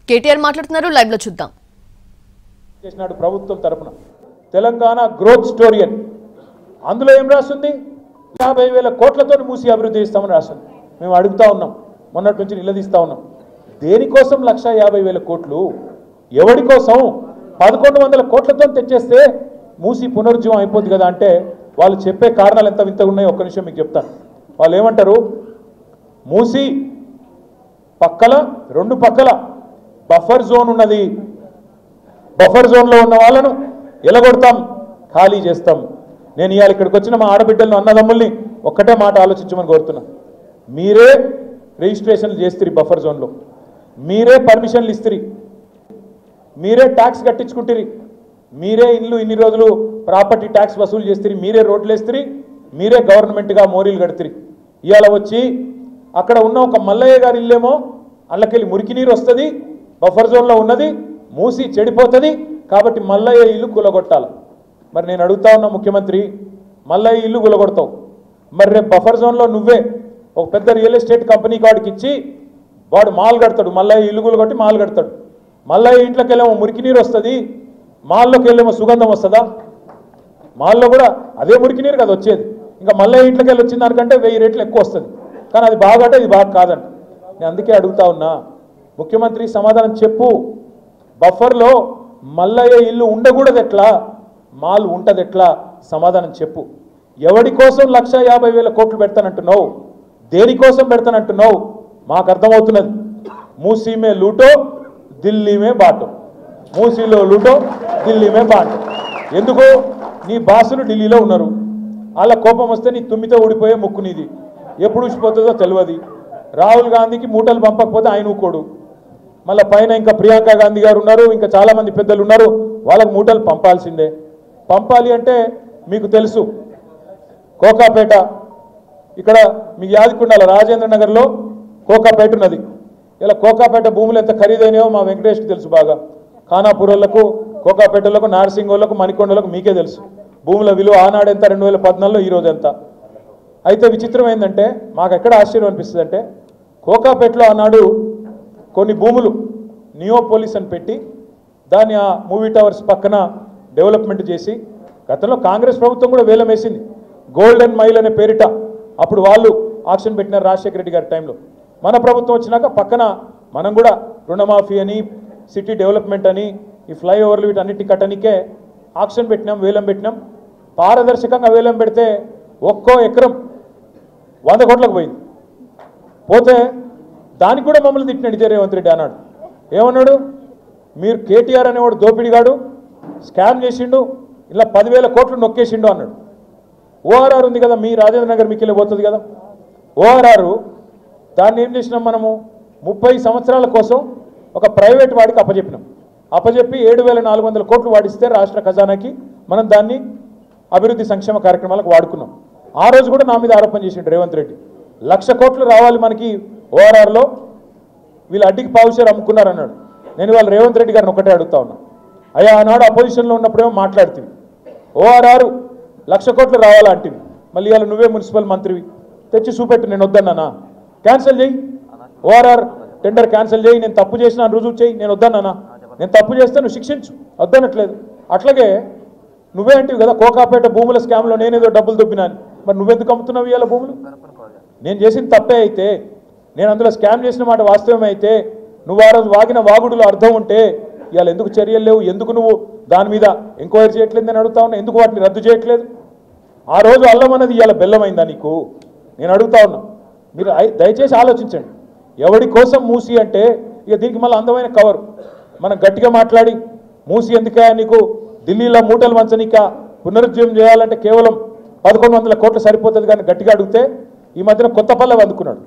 కేటీఆర్ మాట్లాడుతున్నారు, లైవ్ లో చూద్దాం. చేసినాడు ప్రభుత్వం తరపున తెలంగాణ గ్రోత్ స్టోరీ అని. అందులో ఏం రాస్తుంది? 50,000 కోట్లతో మూసి అభివృద్ధి చేస్తామని రాస్తుంది. మేము అడుగుతా ఉన్నాం, మొన్నటి నుంచి నిలదీస్తా ఉన్నాం. దేనికోసం 150,000 కోట్లు? ఎవడి కోసం? 1100 కోట్లతో తెచ్చేస్తే మూసి పునరుజ్జీవం అయిపోద్ది కదా అంటే వాళ్ళు చెప్పే కారణాలు ఎంత వింతగా ఉన్నాయో ఒక్క నిమిషం మీకు చెప్తాను. వాళ్ళు ఏమంటారు? మూసి పక్కల 2 పక్కల బఫర్ జోన్ ఉన్నది, బఫర్ జోన్లో ఉన్న వాళ్ళను ఎలగొడతాం, ఖాళీ చేస్తాం. నేను ఇవాళ ఇక్కడికి వచ్చిన మా ఆడబిడ్డలను అన్నదమ్ముల్ని ఒక్కటే మాట ఆలోచించమని కోరుతున్నా. మీరే రిజిస్ట్రేషన్లు చేస్తారు బఫర్ జోన్లో, మీరే పర్మిషన్లు ఇస్తారు, మీరే ట్యాక్స్ కట్టించుకుంటారు, మీరే ఇన్ని రోజులు ప్రాపర్టీ ట్యాక్స్ వసూలు చేస్తారు, మీరే రోడ్లు వేస్తారు, మీరే గవర్నమెంట్గా మోరీలు కడతారు. ఇవాళ వచ్చి అక్కడ ఉన్న ఒక మల్లయ్య గారి ఇల్లేమో అల్లకెళ్ళి మురికి నీరు వస్తుంది, బఫర్ జోన్లో ఉన్నది, మూసి చెడిపోతుంది, కాబట్టి మల్లయ్య ఇల్లు కూలగొట్టాలి. మరి నేను అడుగుతా ఉన్నా ముఖ్యమంత్రి, మల్లయ్య ఇల్లు కూలగొడతావు, మరి రేపు బఫర్ జోన్లో నువ్వే ఒక పెద్ద రియల్ ఎస్టేట్ కంపెనీకి వాడికి ఇచ్చి వాడు మాల్ కడతాడు, మల్లయ్య ఇల్లు కూలగొట్టి మాల్ కడతాడు. మల్లయ్య ఇంట్లోకి వెళ్ళేమో మురికి నీరు వస్తుంది, మాల్లోకి వెళ్ళేమో సుగంధం వస్తుందా? మాల్లో కూడా అదే మురికి నీరు కదా వచ్చేది. ఇంకా మల్లయ్య ఇంట్లోకి వెళ్ళి వచ్చిన దానికంటే 1000 రెట్లు ఎక్కువ వస్తుంది. కానీ అది బాగా అంటే ఇది బాగా కాదంట. నేను అందుకే అడుగుతా ఉన్నా, ముఖ్యమంత్రి సమాధానం చెప్పు. బఫర్లో మల్లయ్య ఇల్లు ఉండకూడదు ఎట్లా, మాల్ ఉంటుంది ఎట్లా? సమాధానం చెప్పు. ఎవడి కోసం 150,000 కోట్లు పెడతానంటున్నావు? దేనికోసం పెడతానంటున్నావు? మాకు అర్థమవుతున్నది. మూసీ మే లూటో ఢిల్లీ మే బాటో, మూసీలో లూటో ఢిల్లీ మే బాటో. ఎందుకు? నీ బాసులు ఢిల్లీలో ఉన్నారు, వాళ్ళ కోపం వస్తే నీ తుమ్మితో ఊడిపోయే ముక్కు నీది, ఎప్పుడు ఊసిపోతుందో తెలియదు. రాహుల్ గాంధీకి మూటలు పంపకపోతే ఆయన ఊకోడు, మళ్ళీ పైన ఇంకా ప్రియాంక గాంధీ గారు ఉన్నారు, ఇంకా చాలామంది పెద్దలు ఉన్నారు, వాళ్ళకు మూటలు పంపాల్సిందే. పంపాలి అంటే మీకు తెలుసు, కోకాపేట ఇక్కడ మీకు యాదకుండాల రాజేంద్ర నగర్లో కోకాపేట ఉన్నది. ఇలా కోకాపేట భూములు ఎంత ఖరీదైనాయో మా వెంకటేష్కి తెలుసు బాగా. ఖానాపూర్లకు, కోకాపేటలకు, నార్సింగోళ్లకు, మణికొండలకు మీకే తెలుసు భూముల విలువ ఆనాడు ఎంత, 2014లో ఈరోజు ఎంత. అయితే విచిత్రం ఏంటంటే మాకు ఎక్కడ ఆశ్చర్యం అనిపిస్తుంది అంటే, కోకాపేటలో ఆనాడు కొన్ని భూములు నియోపోలిస్ అని పెట్టి దాన్ని ఆ మూవీ టవర్స్ పక్కన డెవలప్మెంట్ చేసి, గతంలో కాంగ్రెస్ ప్రభుత్వం కూడా వేలం వేసింది గోల్డెన్ మైల్ అనే పేరిట. అప్పుడు వాళ్ళు ఆక్షన్ పెట్టినారు రాజశేఖర రెడ్డి గారి టైంలో. మన ప్రభుత్వం వచ్చినాక పక్కన మనం కూడా రుణమాఫీ అని, సిటీ డెవలప్మెంట్ అని, ఈ ఫ్లైఓవర్లు వీటన్నిటి కట్టనికే ఆక్షన్ పెట్టినాం, వేలం పెట్టినాం. పారదర్శకంగా వేలం పెడితే ఒక్కో ఎకరం 100 కోట్లకు పోయింది. పోతే దానికి కూడా మమ్మల్ని తిట్టినాడు ఇదే రేవంత్ రెడ్డి. అన్నాడు, ఏమన్నాడు? మీరు కేటీఆర్ అనేవాడు దోపిడిగాడు, స్కామ్ చేసిండు, ఇలా 10,000 కోట్లు నొక్కేసిండు అన్నాడు. ఓఆర్ఆర్ ఉంది కదా, మీ రాజేంద్ర నగర్ మీకు వెళ్ళి పోతుంది కదా ఓఆర్ఆర్, దాన్ని ఏం చేసినాం మనము? 30 సంవత్సరాల కోసం ఒక ప్రైవేట్ వాడికి అప్పచెప్పినాం. అప్పచెప్పి 7,400 కోట్లు వాడిస్తే రాష్ట్ర ఖజానాకి మనం దాన్ని అభివృద్ధి సంక్షేమ కార్యక్రమాలకు వాడుకున్నాం. ఆ రోజు కూడా నా మీద ఆరోపణ చేసిండు రేవంత్ రెడ్డి, 1,00,000 కోట్లు రావాలి మనకి ఓఆర్ఆర్లో, వీళ్ళు అడ్డికి పావుషేర్ అమ్ముకున్నారన్నాడు. నేను ఇవాళ రేవంత్ రెడ్డి గారిని ఒకటే అడుగుతా ఉన్నా, అయ్యా ఆనాడు అపోజిషన్లో ఉన్నప్పుడేమో మాట్లాడుతుంది ఓఆర్ఆర్ 1,00,000 కోట్లు రావాలంటివి, మళ్ళీ ఇవాళ నువ్వే మున్సిపల్ మంత్రివి, తెచ్చి చూపెట్టు. నేను వద్దన్నానా? క్యాన్సిల్ చేయి, ఓఆర్ఆర్ టెండర్ క్యాన్సిల్ చేయి. నేను తప్పు చేసిన రుజువు చేయి. నేను వద్దన్నానా? నేను తప్పు చేస్తే నువ్వు శిక్షించు, వద్దనట్లేదు. అట్లాగే నువ్వే అంటివి కదా కోకాపేట భూముల స్కామ్లో నేనేదో డబ్బులు దొబ్బినాను, మరి నువ్వెందుకు అమ్ముతున్నావు ఇవాళ భూములు? నేను చేసిన తప్పే అయితే, నేను అందులో స్కామ్ చేసిన మాట వాస్తవమే అయితే, నువ్వు ఆ రోజు వాగిన వాగుడులో అర్థం ఉంటే ఇవాళ ఎందుకు చర్యలు లేవు? ఎందుకు నువ్వు దాని మీద ఎంక్వైరీ చేయట్లేదు? నేను అడుగుతా ఉన్నా, ఎందుకు వాటిని రద్దు చేయట్లేదు? ఆ రోజు అల్లం అన్నది ఇవాళ బెల్లమైందా నీకు? నేను అడుగుతా ఉన్నా. మీరు దయచేసి ఆలోచించండి. ఎవడి కోసం మూసి అంటే ఇక దీనికి మళ్ళీ అందమైన కవర్ మనం గట్టిగా మాట్లాడి, మూసి ఎందుకే నీకు ఢిల్లీలో మూటలు వంచనిక పునరుజ్జీవం చేయాలంటే కేవలం 1,100 కోట్లు సరిపోతుంది కానీ గట్టిగా అడిగితే ఈ మధ్యన కొత్త పల్లె అందుకున్నాడు.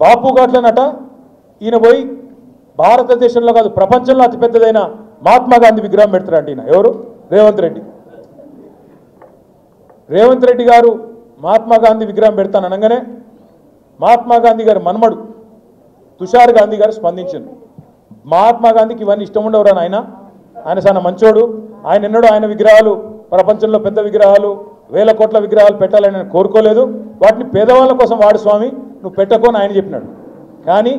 బాపు ఘాట్లనట ఈయన పోయి భారతదేశంలో కాదు ప్రపంచంలో అతిపెద్దదైన మహాత్మా గాంధీ విగ్రహం పెడతారంట. ఈయన ఎవరు? రేవంత్ రెడ్డి. రేవంత్ రెడ్డి గారు మహాత్మా గాంధీ విగ్రహం పెడతాను అనగానే మహాత్మా గాంధీ గారి మన్మడు తుషార్ గాంధీ గారు స్పందించారు. మహాత్మా గాంధీకి ఇవన్నీ ఇష్టం ఉండవురా ఆయన, ఆయన చాలా మంచోడు, ఆయన ఎన్నడూ ఆయన విగ్రహాలు ప్రపంచంలో పెద్ద విగ్రహాలు 1000 కోట్ల విగ్రహాలు పెట్టాలని నేను కోరుకోలేదు, వాటిని పేదవాళ్ళ కోసం వాడు స్వామి, నువ్వు పెట్టకు అని ఆయన చెప్పినాడు. కానీ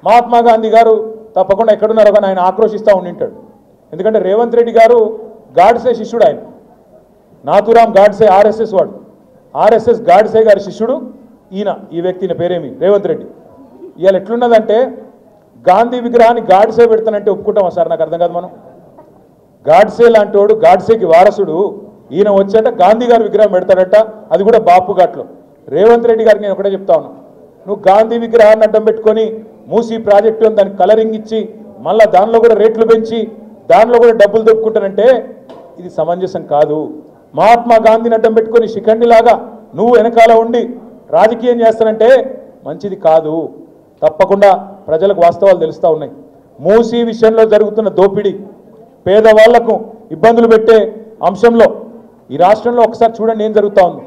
మహాత్మా గాంధీ గారు తప్పకుండా ఎక్కడున్నారో కానీ ఆయన ఆక్రోషిస్తూ ఉండింటాడు. ఎందుకంటే రేవంత్ రెడ్డి గారు గాడ్సే శిష్యుడు, ఆయన నాథురామ్ గాడ్సే ఆర్ఎస్ఎస్ వాడు, ఆర్ఎస్ఎస్ గాడ్సే గారి శిష్యుడు ఈయన. ఈ వ్యక్తిని పేరేమి రేవంత్ రెడ్డి. ఇవాళ ఎట్లున్నదంటే గాంధీ విగ్రహాన్ని గాడ్సే పెడతానంటే ఒప్పుకుంటామా సార్? నాకు అర్థం కాదు. మనం గాడ్సే లాంటి వాడు, గాడ్సేకి వారసుడు ఈయన వచ్చేట గాంధీ గారి విగ్రహం పెడతాడట, అది కూడా బాపు ఘాట్లో. రేవంత్ రెడ్డి గారికి నేను ఒకటే చెప్తా ఉన్నా, నువ్వు గాంధీ విగ్రహాన్ని అడ్డం పెట్టుకొని మూసీ ప్రాజెక్టు అని దానికి కలరింగ్ ఇచ్చి మళ్ళీ దానిలో కూడా రేట్లు పెంచి దానిలో కూడా డబ్బులు దొప్పుకుంటానంటే ఇది సమంజసం కాదు. మహాత్మా గాంధీని అడ్డం పెట్టుకొని శిఖండిలాగా నువ్వు వెనకాల ఉండి రాజకీయం చేస్తానంటే మంచిది కాదు. తప్పకుండా ప్రజలకు వాస్తవాలు తెలుస్తూ ఉన్నాయి. మూసీ విషయంలో జరుగుతున్న దోపిడీ, పేదవాళ్లకు ఇబ్బందులు పెట్టే అంశంలో ఈ రాష్ట్రంలో ఒకసారి చూడండి ఏం జరుగుతూ ఉంది.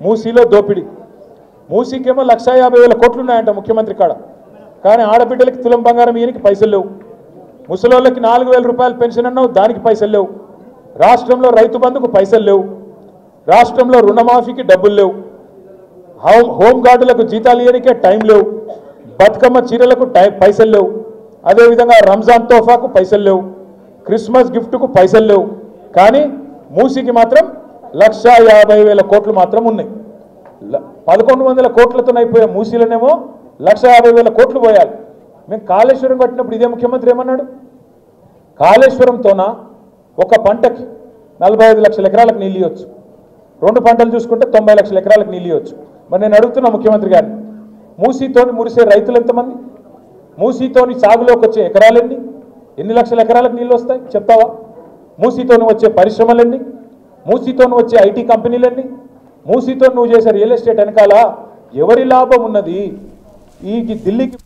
మూసీలో దోపిడీ, మూసీకేమో 1,50,000 కోట్లు ఉన్నాయంట ముఖ్యమంత్రి కాడ, కానీ ఆడబిడ్డలకి తులం బంగారం ఈయనకి పైసలు లేవు. ముసలోళ్ళకి 4,000 రూపాయలు పెన్షన్ అన్నావు, దానికి పైసలు లేవు. రాష్ట్రంలో రైతు బంధుకు పైసలు లేవు. రాష్ట్రంలో రుణమాఫీకి డబ్బులు లేవు. హోంగార్డులకు జీతాలు ఇవ్వడానికే టైం లేవు. బతుకమ్మ చీరలకు పైసలు లేవు. అదేవిధంగా రంజాన్ తోఫాకు పైసలు లేవు. క్రిస్మస్ గిఫ్ట్కు పైసలు లేవు. కానీ మూసీకి మాత్రం 1,50,000 కోట్లు మాత్రం ఉన్నాయి. 1,100 కోట్లతో అయిపోయే మూసీలనేమో 1,50,000 కోట్లు పోయాలి. మేము కాళేశ్వరం కట్టినప్పుడు ఇదే ముఖ్యమంత్రి ఏమన్నాడు? కాళేశ్వరంతోన ఒక పంటకి 45 లక్షల ఎకరాలకు నీళ్ళు ఇవ్వచ్చు, 2 పంటలు చూసుకుంటే 90 లక్షల ఎకరాలకు నీళ్ళు ఇవ్వచ్చు. మరి నేను అడుగుతున్నా ముఖ్యమంత్రి గారిని, మూసీతోని మురిసే రైతులు ఎంతమంది? మూసీతోని సాగులోకి వచ్చే ఎకరాలెన్ని? ఎన్ని లక్షల ఎకరాలకు నీళ్ళు వస్తాయి చెప్తావా? మూసీతోని వచ్చే పరిశ్రమలెన్ని? మూసీతోని వచ్చే ఐటీ కంపెనీలన్నీ? మూసీతో నువ్వు చేసే రియల్ ఎస్టేట్ వెనకాల ఎవరి లాభం ఉన్నది? ఈ ఢిల్లీకి